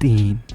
3،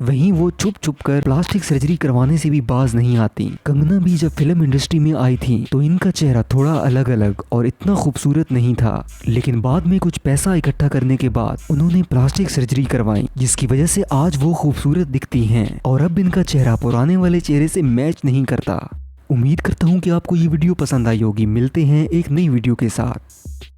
वहीं वो छुप छुप कर प्लास्टिक सर्जरी करवाने से भी बाज नहीं आती। कंगना भी जब फिल्म इंडस्ट्री में आई थी तो इनका चेहरा थोड़ा अलग अलग और इतना खूबसूरत नहीं था, लेकिन बाद में कुछ पैसा इकट्ठा करने के बाद उन्होंने प्लास्टिक सर्जरी करवाई, जिसकी वजह से आज वो खूबसूरत दिखती हैं और अब इनका चेहरा पुराने वाले चेहरे से मैच नहीं करता। उम्मीद करता हूँ कि आपको ये वीडियो पसंद आई होगी। मिलते हैं एक नई वीडियो के साथ।